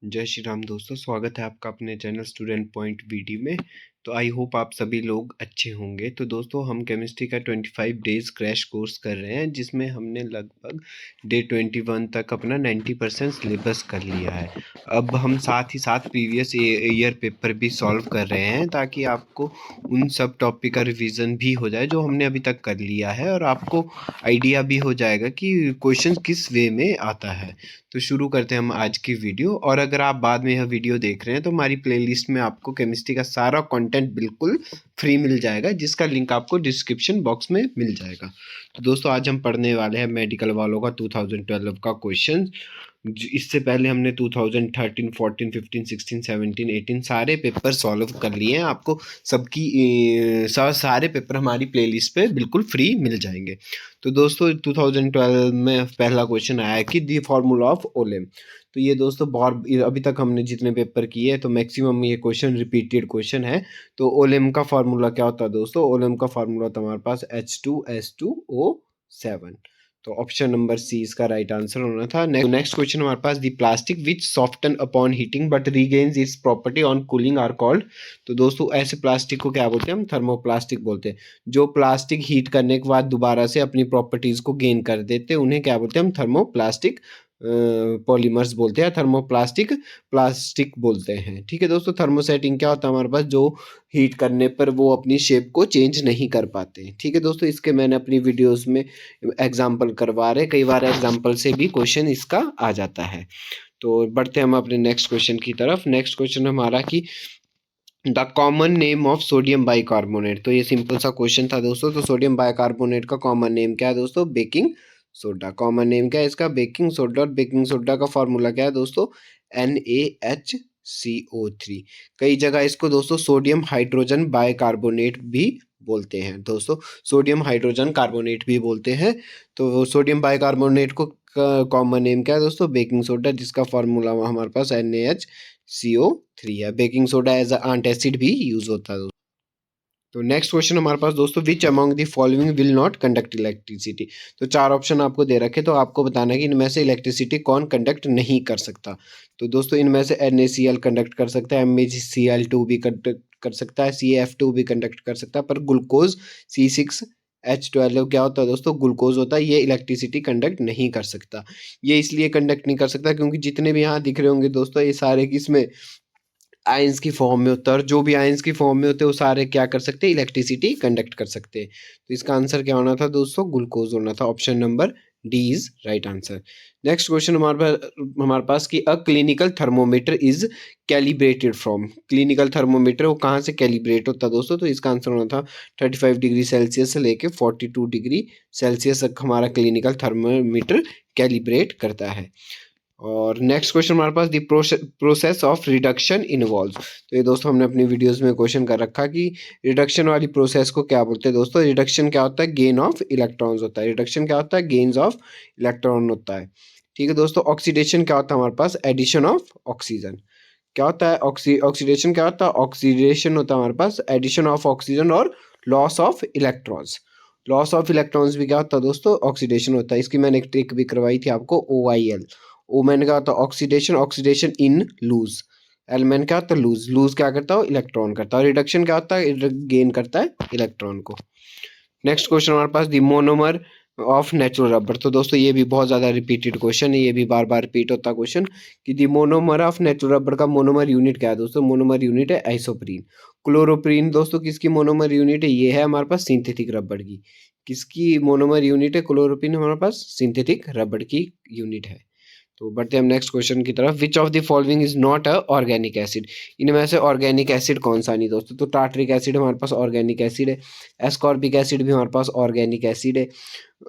जय श्री राम दोस्तों, स्वागत है आपका अपने चैनल स्टूडेंट पॉइंट वीडी में। तो आई होप आप सभी लोग अच्छे होंगे। तो दोस्तों हम केमिस्ट्री का 25 डेज़ क्रैश कोर्स कर रहे हैं, जिसमें हमने लगभग डे 21 तक अपना 90% सिलेबस कर लिया है। अब हम साथ ही साथ प्रीवियस ईयर पेपर भी सॉल्व कर रहे हैं, ताकि आपको उन सब टॉपिक का रिवीजन भी हो जाए जो हमने अभी तक कर लिया है, और आपको आइडिया भी हो जाएगा कि क्वेश्चन किस वे में आता है। तो शुरू करते हैं हम आज की वीडियो। और अगर आप बाद में यह वीडियो देख रहे हैं तो हमारी प्लेलिस्ट में आपको केमिस्ट्री का सारा कंटेंट बिल्कुल फ्री मिल जाएगा, जिसका लिंक आपको डिस्क्रिप्शन बॉक्स में मिल जाएगा। तो दोस्तों आज हम पढ़ने वाले हैं मेडिकल वालों का 2012 का क्वेश्चन। इससे पहले हमने 2013, 14, 15, 16, 17, 18 सारे पेपर सॉल्व कर लिए हैं। आपको सबकी सारे पेपर हमारी प्लेलिस्ट पे बिल्कुल फ्री मिल जाएंगे। तो दोस्तों 2012 में पहला क्वेश्चन आया कि दी फार्मूला ऑफ ओलेम। तो ये दोस्तों बहुत अभी तक हमने जितने पेपर किए हैं तो मैक्सिमम ये क्वेश्चन रिपीटेड क्वेश्चन है। तो ओलेम का फार्मूला क्या होता है दोस्तों? ओलेम का फार्मूला होता है हमारे पास H2S2O7। तो ऑप्शन नंबर सी इसका राइट आंसर होना था। नेक्स्ट क्वेश्चन हमारे पास the plastic which soften upon heating but regains its property on cooling are called. तो दोस्तों ऐसे प्लास्टिक को क्या बोलते हैं? हम थर्मोप्लास्टिक बोलते हैं। जो प्लास्टिक हीट करने के बाद दोबारा से अपनी प्रॉपर्टीज को गेन कर देते हैं उन्हें क्या बोलते हैं? हम थर्मोप्लास्टिक पॉलीमर्स बोलते हैं, थर्मोप्लास्टिक प्लास्टिक बोलते हैं। ठीक है दोस्तों, थर्मोसेटिंग क्या होता है हमारे पास? जो हीट करने पर वो अपनी शेप को चेंज नहीं कर पाते। ठीक है दोस्तों, इसके मैंने अपनी वीडियोस में एग्जाम्पल करवा रहे, कई बार एग्जाम्पल से भी क्वेश्चन इसका आ जाता है। तो बढ़ते हम अपने नेक्स्ट क्वेश्चन की तरफ। नेक्स्ट क्वेश्चन हमारा कि the common name of sodium bicarbonate. तो ये सिंपल सा क्वेश्चन था दोस्तों। तो सोडियम बाइकार्बोनेट का कॉमन नेम क्या है दोस्तों? Baking soda. कॉमन नेम क्या है इसका? Baking soda. और बेकिंग सोडा का फॉर्मूला क्या है दोस्तों? NaHCO3। कई जगह इसको दोस्तों सोडियम हाइड्रोजन बाइकार्बोनेट भी बोलते हैं दोस्तों, सोडियम हाइड्रोजन कार्बोनेट भी बोलते हैं। तो सोडियम बाइकार्बोनेट को कॉमन नेम क्या है दोस्तों? बेकिंग सोडा, जिसका फॉर्मूला हमारे पास NaHCO3 है। Baking soda as a antacid भी यूज होता है। तो नेक्स्ट क्वेश्चन हमारे पास दोस्तों, which among the following will not conduct electricity. तो चार ऑप्शन आपको दे रखे, तो आपको बताना है कि इनमें से इलेक्ट्रिसिटी कौन कंडक्ट नहीं कर सकता। तो दोस्तों इनमें से NaCl कंडक्ट कर सकता है, MgCl2 भी कंडक्ट कर सकता है, CF2 भी कंडक्ट कर सकता है, पर ग्लूकोज C6H12 क्या होता है दोस्तों? ग्लूकोज होता है, ये इलेक्ट्रिसिटी कंडक्ट नहीं कर सकता। ये इसलिए कंडक्ट नहीं कर सकता क्योंकि जितने भी यहाँ दिख रहे होंगे दोस्तों, ये सारे किसमें? आयंस की फॉर्म में होता है, और जो भी आयंस की फॉर्म में होते हैं वो सारे क्या कर सकते हैं? इलेक्ट्रिसिटी कंडक्ट कर सकते हैं। तो इसका आंसर क्या होना था दोस्तों? ग्लूकोज होना था। Option number D is right answer. Next question हमारे पास कि a clinical thermometer is calibrated from. Clinical thermometer वो कहाँ से कैलिब्रेट होता है दोस्तों? तो इसका आंसर होना था 35 डिग्री सेल्सियस से लेके 42 डिग्री सेल्सियस तक हमारा क्लिनिकल थर्मोमीटर कैलिब्रेट करता है। और नेक्स्ट क्वेश्चन हमारे पास the process of reduction involve. तो ये दोस्तों हमने अपनी वीडियोस में क्वेश्चन कर रखा कि रिडक्शन वाली प्रोसेस को क्या बोलते हैं दोस्तों? रिडक्शन क्या होता है? गेन ऑफ इलेक्ट्रॉन्स होता है। रिडक्शन क्या होता है? गेन्स ऑफ इलेक्ट्रॉन होता है। ठीक है दोस्तों, ऑक्सीडेशन क्या होता है हमारे पास? Addition of oxygen. क्या होता है ऑक्सीडेशन? क्या होता है? ऑक्सीडेशन होता है हमारे पास एडिशन ऑफ ऑक्सीजन और loss of electrons. Loss of electrons भी क्या होता है दोस्तों? ऑक्सीडेशन होता है। इसकी मैंने एक ट्रिक भी करवाई थी आपको, OIL। ओ मैन क्या होता है? Oxidation. Oxidation in lose. L man क्या होता है? लूज। लूज क्या करता है? इलेक्ट्रॉन करता है। और रिडक्शन क्या होता है? गेन करता है इलेक्ट्रॉन को। नेक्स्ट क्वेश्चन हमारे पास दी मोनोमर ऑफ नेचुरल रबर। तो दोस्तों ये भी बहुत ज्यादा रिपीटेड क्वेश्चन है, ये भी बार बार रिपीट होता है क्वेश्चन कि दी मोनोमर ऑफ नेचुरल रबर का मोनोमर यूनिट क्या है दोस्तों? मोनोमर यूनिट है आइसोप्रीन। क्लोरोप्रीन दोस्तों किसकी मोनोमर यूनिट है? ये है हमारे पास सिंथेटिक रबर की। किसकी मोनोमर यूनिट है? क्लोरोप्रीन हमारे पास सिंथेटिक रबर की यूनिट है। तो बढ़ते हैं हम नेक्स्ट क्वेश्चन की तरफ। विच of the following is not a organic acid. इनमें से ऑर्गेनिक एसिड कौन सा नहीं दोस्तों? तो टार्ट्रिक एसिड हमारे पास ऑर्गेनिक एसिड है, एस्कॉर्बिक एसिड भी हमारे पास ऑर्गेनिक एसिड है,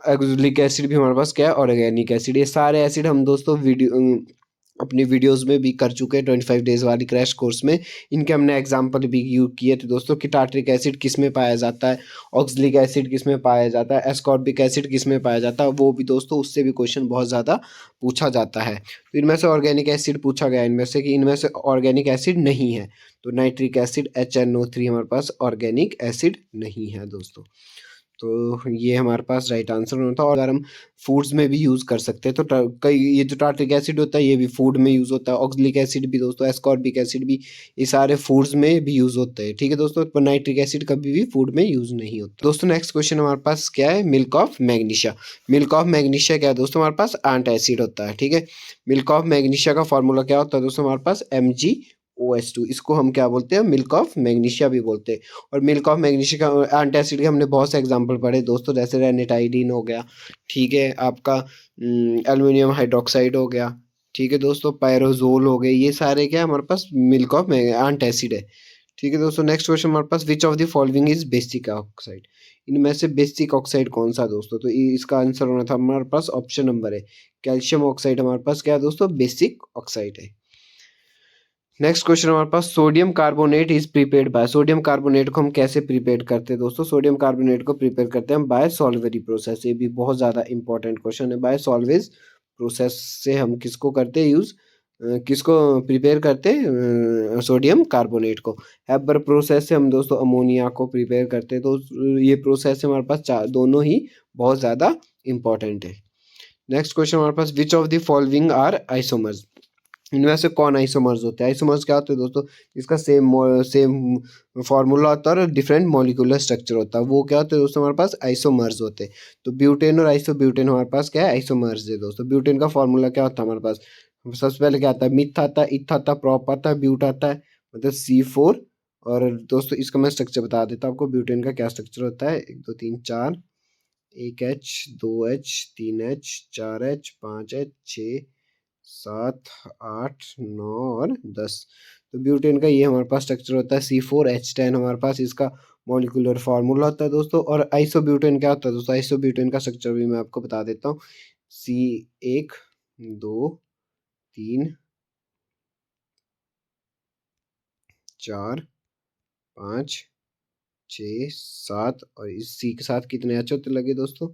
एक्जुलिक एसिड भी हमारे पास क्या है? Organic acid. ये सारे एसिड हम दोस्तों अपनी वीडियोस में भी कर चुके हैं 25 डेज वाली क्रैश कोर्स में। इनके हमने एग्जांपल भी यूज किए थे दोस्तों कि टार्ट्रिक एसिड किस में पाया जाता है, ऑक्सलिक एसिड किस में पाया जाता है, एस्कॉर्बिक एसिड किस में पाया जाता है, वो भी दोस्तों उससे भी क्वेश्चन बहुत ज़्यादा पूछा जाता है। तो इनमें से ऑर्गेनिक एसिड पूछा गया इनमें से कि इनमें से ऑर्गेनिक एसिड नहीं है। तो नाइट्रिक एसिड HNO3 हमारे पास ऑर्गेनिक एसिड नहीं है दोस्तों। तो ये हमारे पास राइट आंसर होता है। और अगर हम फूड्स में भी यूज़ कर सकते हैं तो कई ये जो टार्ट्रिक एसिड होता है ये भी फूड में यूज़ होता है। ऑक्सलिक एसिड भी दोस्तों, एस्कॉर्बिक एसिड भी, ये सारे फूड्स में भी यूज़ होते हैं। ठीक है दोस्तों, पर नाइट्रिक एसिड कभी भी फूड में यूज़ नहीं होता। दोस्तों नेक्स्ट क्वेश्चन हमारे पास क्या है, milk of magnesia. Milk of magnesia क्या है दोस्तों, हमारे पास एंट एसिड होता है। ठीक है, मिल्क ऑफ मैग्नीशिया का फॉर्मूला क्या होता है दोस्तों, हमारे पास MgOH2। इसको हम क्या बोलते हैं, मिल्क ऑफ मैग्नीशिया भी बोलते हैं। और मिल्क ऑफ मैग्नीशिया का एंटासिड के हमने बहुत से एग्जांपल पढ़े दोस्तों, जैसे रेनिटाइडिन हो गया, ठीक है, आपका एल्युमिनियम हाइड्रोक्साइड हो गया, ठीक है दोस्तों, पायरोजोल हो गए, ये सारे क्या है हमारे पास मिल्क ऑफ एंटासिड है। ठीक है दोस्तों, नेक्स्ट क्वेश्चन हमारे पास, which of the following is basic oxide. इनमें से बेसिक ऑक्साइड कौन सा दोस्तों, तो इसका आंसर होना था हमारे पास ऑप्शन नंबर है कैल्शियम ऑक्साइड। हमारे पास क्या है दोस्तों, बेसिक ऑक्साइड है। नेक्स्ट क्वेश्चन हमारे पास, sodium carbonate is prepared by. Sodium carbonate को हम कैसे प्रिपेयर करते हैं दोस्तों, सोडियम कार्बोनेट को प्रिपेयर करते हैं हम बाय सॉल्वेरी प्रोसेस। ये भी बहुत ज़्यादा इंपॉर्टेंट क्वेश्चन है। बाय सॉल्वेज प्रोसेस से हम किसको करते हैं यूज़, किसको प्रिपेयर करते हैं, सोडियम कार्बोनेट को। हैबर प्रोसेस से हम दोस्तों अमोनिया को प्रिपेयर करते हैं। तो ये प्रोसेस हमारे पास दोनों ही बहुत ज़्यादा इंपॉर्टेंट है। नेक्स्ट क्वेश्चन हमारे पास, which of the following are isomers. इनमें से कौन आइसोमर्स होते हैं। आइसोमर्स क्या होते हैं दोस्तों, इसका सेम फार्मूला होता है और डिफरेंट मॉलिक्यूलर स्ट्रक्चर होता है। वो क्या होते हैं दोस्तों, हमारे पास आइसोमर्स होते हैं। तो ब्यूटेन और आइसोब्यूटेन हमारे पास क्या है, आइसोमर्स है दोस्तों। ब्यूटेन का फार्मूला क्या होता है हमारे पास, सबसे पहले क्या आता है, मिथ आता है, इथ आता है, प्रॉप आता है, ब्यूट आता है, मतलब C4। और दोस्तों इसका मैं स्ट्रक्चर बता देता हूँ आपको, ब्यूटेन का क्या स्ट्रक्चर होता है, 1 2 3 4, 1H 2H 3H 4H 5H 6 7 8 9 और 10। तो ब्यूटेन का ये हमारे पास स्ट्रक्चर होता है C4H10। हमारे पास इसका मॉलिक्यूलर फार्मूला होता है दोस्तों। और आइसोब्यूटेन क्या होता है दोस्तों, आइसोब्यूटेन का स्ट्रक्चर भी मैं आपको बता देता हूँ। C1 2 3 4 5 6 7 और इस C के साथ कितने H होते लगे दोस्तों,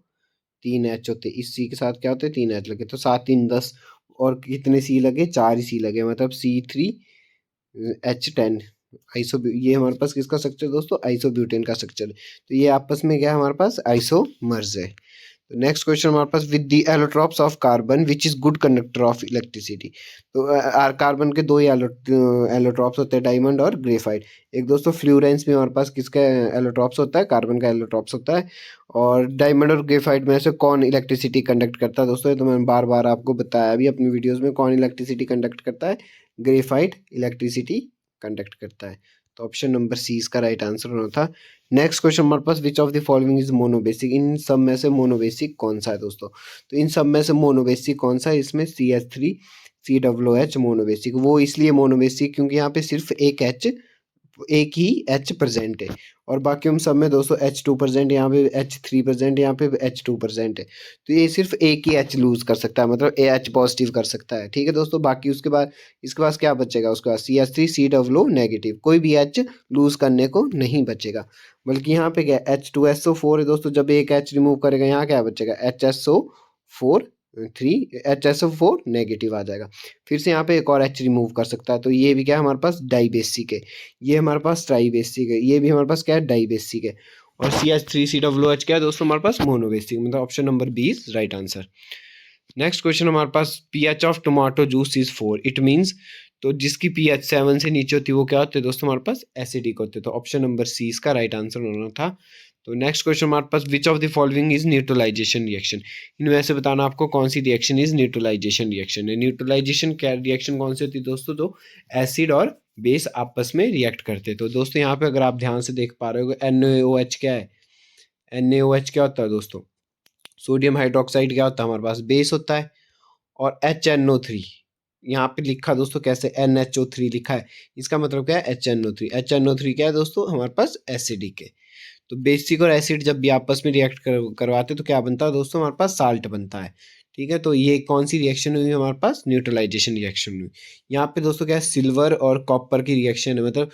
3H होते। इस C के साथ क्या होते हैं, 3H लगे, तो 7 3 10। और कितने C लगे, 4 ही C लगे, मतलब C3H10। ये हमारे पास किसका स्ट्रक्चर दोस्तों, आइसोब्यूटेन का स्ट्रक्चर है। तो ये आपस में क्या है हमारे पास, आइसोमर्स है। तो नेक्स्ट क्वेश्चन हमारे पास, with the allotropes of carbon which is good conductor of electricity. तो कार्बन के दो ही एलोट्रॉप्स होते हैं, डायमंड और ग्रेफाइट। एक दोस्तों फ्लूरेंस भी हमारे पास किसका एलोट्रॉप्स होता है, कार्बन का एलोट्रॉप्स होता है। और डायमंड और ग्रेफाइट में से कौन इलेक्ट्रिसिटी कंडक्ट करता है दोस्तों, ये तो मैंने बार बार आपको बताया भी अपनी वीडियोस में, कौन इलेक्ट्रिसिटी कंडक्ट करता है, ग्रेफाइट इलेक्ट्रिसिटी कंडक्ट करता है। तो ऑप्शन नंबर C इसका राइट आंसर होना था। नेक्स्ट क्वेश्चन हमारे पास, which of the following is monobasic. इन सब में से मोनोबेसिक कौन सा है दोस्तों, तो इन सब में से मोनोबेसिक कौन सा है, इसमें CH3 COOH मोनोबेसिक। वो इसलिए मोनोबेसिक क्योंकि यहाँ पे सिर्फ एक ही H प्रेजेंट है। और बाकी हम सब में दोस्तों H2 प्रेजेंट, यहाँ पे H3 प्रेजेंट, यहाँ पे H2 प्रेजेंट है। तो ये सिर्फ एक ही H लूज कर सकता है, मतलब H पॉजिटिव कर सकता है। ठीक है दोस्तों, बाकी उसके बाद इसके पास क्या बचेगा, उसके बाद CH3 COO नेगेटिव, कोई भी H लूज करने को नहीं बचेगा। बल्कि यहाँ पे क्या H2SO4 है दोस्तों, जब एक H रिमूव करेगा यहाँ क्या बचेगा, HSO4 HSO4 नेगेटिव आ जाएगा। फिर से यहाँ पे एक और H रिमूव कर सकता है, तो ये भी क्या है हमारे पास डाइबेसिक है। ये हमारे पास ट्राइबेसिक है, ये भी हमारे पास क्या है डाइबेसिक है। और CH3 COOH क्या है दोस्तों, हमारे पास मोनोबेसिक, मतलब option number B is right answer. Next question हमारे पास, pH of tomato juice is 4, it means, तो जिसकी pH 7 से नीचे होती है वो क्या होते हैं दोस्तों, हमारे पास एसिडिक होते हैं। तो ऑप्शन नंबर C इसका राइट आंसर होना था। तो नेक्स्ट क्वेश्चन हमारे पास, which of the following is neutralisation reaction. इनमें से बताना आपको कौन सी रिएक्शन इज न्यूट्रलाइजेशन रिएक्शन है। न्यूट्रलाइजेशन क्या रिएक्शन कौन सी होती है दोस्तों, तो एसिड और बेस आपस में रिएक्ट करते हैं। तो दोस्तों यहाँ पे अगर आप ध्यान से देख पा रहे हो, NaOH क्या है, NaOH क्या होता है दोस्तों, सोडियम हाइड्रोक्साइड क्या होता है हमारे पास, बेस होता है। और HNO3 यहाँ पे लिखा दोस्तों कैसे, NHO3 लिखा है, इसका मतलब क्या है HNO3। HNO3 क्या है दोस्तों, हमारे पास एसिडिक है। तो बेसिक और एसिड जब भी आपस में रिएक्ट करवाते हैं तो क्या बनता है दोस्तों, हमारे पास साल्ट बनता है। ठीक है, तो ये कौन सी रिएक्शन हुई हमारे पास, न्यूट्रलाइजेशन रिएक्शन हुई। यहाँ पे दोस्तों क्या है, सिल्वर और कॉपर की रिएक्शन है, मतलब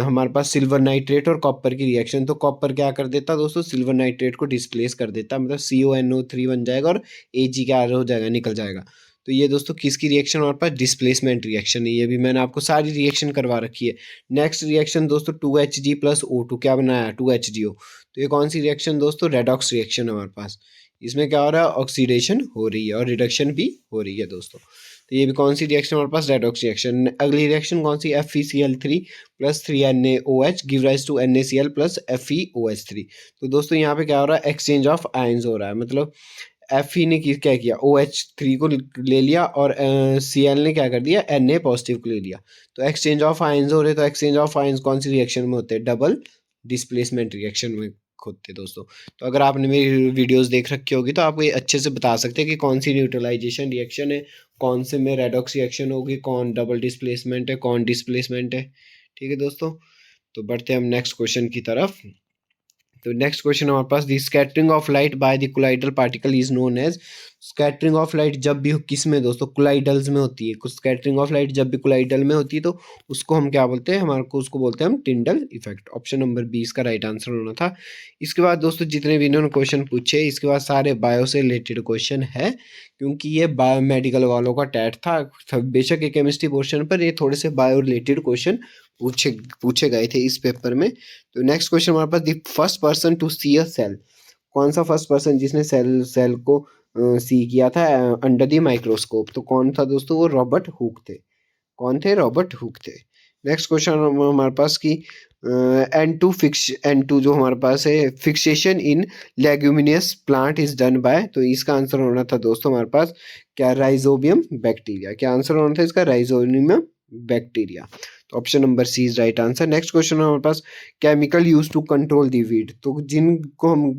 हमारे पास सिल्वर नाइट्रेट और कॉपर की रिएक्शन। तो कॉपर क्या कर देता है दोस्तों, सिल्वर नाइट्रेट को डिस्प्लेस कर देता है, मतलब CONO3 बन जाएगा और Ag क्या हो जाएगा, निकल जाएगा। तो ये दोस्तों किसकी रिएक्शन हमारे पास, डिस्प्लेसमेंट रिएक्शन है। ये भी मैंने आपको सारी रिएक्शन करवा रखी है। नेक्स्ट रिएक्शन दोस्तों 2Hg प्लस O2 क्या बनाया, 2HgO। तो ये कौन सी रिएक्शन दोस्तों, रेडॉक्स रिएक्शन है हमारे पास। इसमें क्या हो रहा है, ऑक्सीडेशन हो रही है और रिडक्शन भी हो रही है दोस्तों। तो ये भी कौन सी रिएक्शन हमारे पास, रेडॉक्स रिएक्शन। अगली रिएक्शन कौन सी, FeCl3 plus 3NaOH give rise to NaCl plus FeOH3। तो दोस्तों यहाँ पे क्या हो रहा है, एक्सचेंज ऑफ आयंस हो रहा है। मतलब Fe ने क्या किया, OH3 को ले लिया और Cl ने क्या कर दिया, Na पॉजिटिव को ले लिया। तो एक्सचेंज ऑफ आयंस हो रहे। तो एक्सचेंज ऑफ आयंस कौन सी रिएक्शन में होते हैं, डबल डिस्प्लेसमेंट रिएक्शन में होते हैं दोस्तों। तो अगर आपने मेरी वीडियोस देख रखी होगी तो आप ये अच्छे से बता सकते हैं कि कौन सी न्यूट्रलाइजेशन रिएक्शन है, कौन से में रेडॉक्स रिएक्शन होगी, कौन डबल डिस्प्लेसमेंट है, कौन डिस्प्लेसमेंट है। ठीक है दोस्तों, तो बढ़ते हैं हम नेक्स्ट क्वेश्चन की तरफ। तो नेक्स्ट क्वेश्चन हमारे पास, the scattering of light by the colloidal particle is known as. Scattering of light जब भी किस में दोस्तों, कोलाइडल्स में होती है। कुछ स्कैटरिंग ऑफ लाइट जब भी कोलाइडल में होती है तो उसको हम क्या बोलते हैं, हमारे को उसको बोलते हैं हम टिंडल इफेक्ट। ऑप्शन नंबर 20 का राइट आंसर होना था। इसके बाद दोस्तों जितने भी इन्होंने क्वेश्चन पूछे, इसके बाद सारे बायो से रिलेटेड क्वेश्चन है, क्योंकि ये बायो मेडिकल वालों का टैट था। बेशक ये केमिस्ट्री पोर्शन पर ये थोड़े से बायो रिलेटेड क्वेश्चन पूछे गए थे इस पेपर में। तो नेक्स्ट क्वेश्चन हमारे पास, the first person to see a cell. कौन सा फर्स्ट पर्सन जिसने सेल को सी किया था अंडर द माइक्रोस्कोप। तो कौन था दोस्तों, वो रॉबर्ट हुक थे। कौन थे, रॉबर्ट हुक थे। नेक्स्ट क्वेश्चन हमारे पास की N2 जो हमारे पास है, fixation in leguminous plant is done by. तो इसका आंसर होना था दोस्तों हमारे पास क्या, राइजोबियम बैक्टीरिया। क्या आंसर होना था इसका, राइजोबियम बैक्टीरिया। तो option number C is right answer. Next question हमारे पास, chemical use to control the weed. तो जिनको हम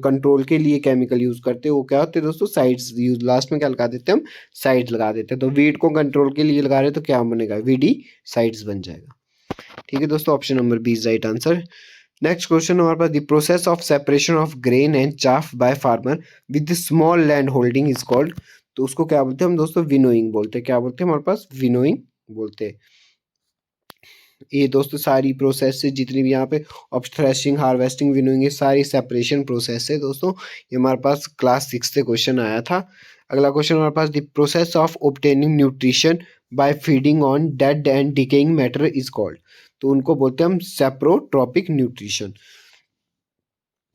कंट्रोल के लिए केमिकल यूज करते हैं वो क्या होते हैं दोस्तों, साइड्स यूज। लास्ट में क्या लगा देते हैं हम, साइड्स लगा देते हैं। तो वीड को कंट्रोल के लिए लगा रहे हैं तो क्या बनेगा, वीडी साइड्स बन जाएगा। ठीक है दोस्तों, option number B is right answer. Next question हमारे पास, the process of separation of grain and chaff by farmer with small land holding is called. तो उसको क्या बोलते हैं हम दोस्तों, विनोइंग बोलते हैं। क्या बोलते हैं हमारे पास, विनोइंग बोलते हैं। ये दोस्तों सारी प्रोसेस से जितनी भी यहाँ पे ऑफ थ्रेशिंग, हार्वेस्टिंग, विनोइंग, ये सारी सेपरेशन प्रोसेस है दोस्तों। ये हमारे पास क्लास 6 से क्वेश्चन आया था। अगला क्वेश्चन हमारे पास, the process of obtaining nutrition by feeding on dead and decaying matter is called. तो उनको बोलते हैं हम सेप्रोट्रॉपिक न्यूट्रिशन।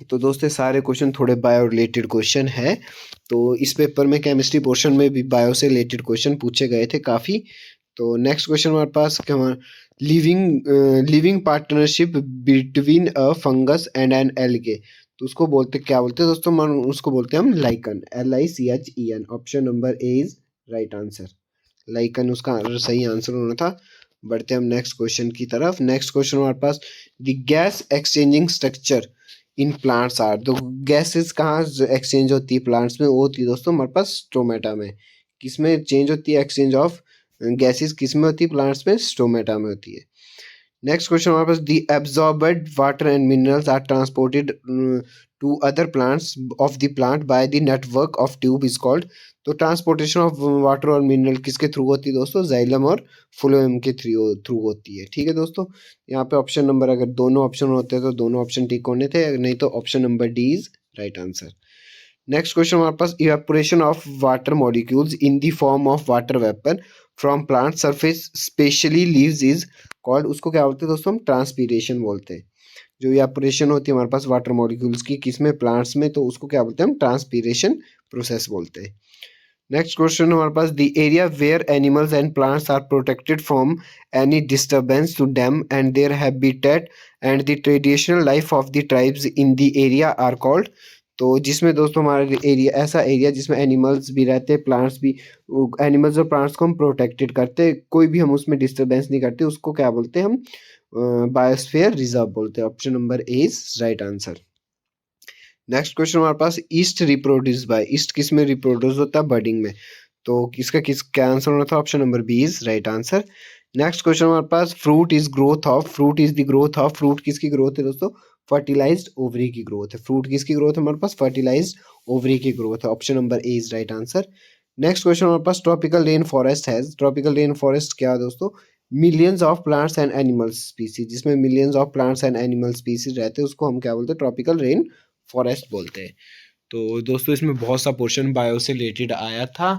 तो दोस्तों सारे क्वेश्चन थोड़े बायो रिलेटेड क्वेश्चन है। तो इस पेपर में केमिस्ट्री पोर्शन में भी बायो से रिलेटेड क्वेश्चन पूछे गए थे काफ़ी। तो नेक्स्ट क्वेश्चन हमारे पास क्या, living partnership between a fungus and an algae. तो उसको बोलते क्या बोलते हैं दोस्तों, उसको बोलते हैं हम lichen, LICHEN। Option number A is right answer. Lichen उसका सही आंसर होना था। बढ़ते हैं हम नेक्स्ट क्वेश्चन की तरफ। नेक्स्ट क्वेश्चन हमारे पास, the gas exchanging structure in plants are. तो गैसेस कहाँ एक्सचेंज होती है प्लांट्स में, वो होती है दोस्तों हमारे पास स्टोमेटा में। किस में चेंज होती है, एक्सचेंज ऑफ गैसेस किस में होती है, प्लांट्स में, स्टोमेटा में होती है। नेक्स्ट क्वेश्चन हमारे पास, the absorbed water and minerals are transported to other plants of the plant by the network of tube is called. तो ट्रांसपोर्टेशन ऑफ वाटर और मिनरल किसके थ्रू होती है दोस्तों, जाइलम और फ्लोएम के थ्रू होती है। ठीक है दोस्तों, यहाँ पे ऑप्शन नंबर, अगर दोनों ऑप्शन होते तो दोनों ऑप्शन ठीक होने थे, नहीं तो option number D is right answer. Next question हमारे पास, evaporation of water molecules in the form of water vapour from plant surface specially leaves is called. उसको क्या बोलते हैं दोस्तों, हम ट्रांसपीरेशन बोलते हैं। जो इवेपोरेशन होती है हमारे पास वाटर मॉलिक्यूल्स की किसमें, प्लांट्स में, तो उसको क्या बोलते हैं हम, ट्रांसपीरेशन प्रोसेस बोलते हैं। नेक्स्ट क्वेश्चन हमारे पास, the area where animals and plants are protected from any disturbance to them and their habitat and the traditional life of the tribes in the area are called. तो जिसमें दोस्तों हमारा area, ऐसा area जिसमें animals भी रहते हैं, plants भी, एनिमल्स और प्लांट्स को हम प्रोटेक्टेड करते हैं, कोई भी हम उसमें डिस्टर्बेंस नहीं करते, उसको क्या बोलते हैं हम, बायोस्फीयर रिजर्व बोलते हैं। Option number A is right answer. Next question हमारे पास, ईस्ट रिप्रोड्यूस बाय। ईस्ट किस में रिप्रोड्यूस होता है, बर्डिंग में। तो इसका क्या आंसर होना था, option number B is right answer. Next question हमारे पास, fruit is growth of. Fruit is the growth of. Fruit किसकी ग्रोथ है दोस्तों, फर्टिलाइज्ड ओवरी की ग्रोथ है। फ्रूट किसकी ग्रोथ है हमारे पास, फर्टिलाइज्ड ओवरी की ग्रोथ है। Option number A is right answer. Next question हमारे पास, tropical rain forest has. Tropical rain forest क्या है दोस्तों, millions of plants and animals species. जिसमें millions of plants and animal species रहते हैं उसको हम क्या बोलते हैं, ट्रॉपिकल रेन फॉरेस्ट बोलते हैं। तो दोस्तों इसमें बहुत सा पोर्शन बायो से रिलेटेड आया था।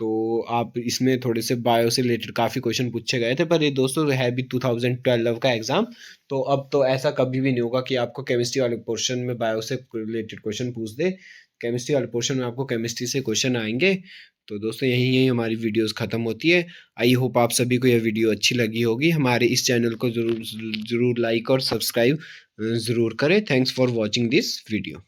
तो आप इसमें थोड़े से बायो से रिलेटेड काफ़ी क्वेश्चन पूछे गए थे, पर ये दोस्तों है भी 2012 का एग्ज़ाम। तो अब तो ऐसा कभी भी नहीं होगा कि आपको केमिस्ट्री वाले पोर्शन में बायो से रिलेटेड क्वेश्चन पूछ दे। केमिस्ट्री वाले पोर्शन में आपको केमिस्ट्री से क्वेश्चन आएंगे। तो दोस्तों यहीं यहीं हमारी वीडियोस ख़त्म होती है। आई होप आप सभी को यह वीडियो अच्छी लगी होगी। हमारे इस चैनल को ज़रूर ज़रूर लाइक और सब्सक्राइब ज़रूर करें। Thanks for watching this video.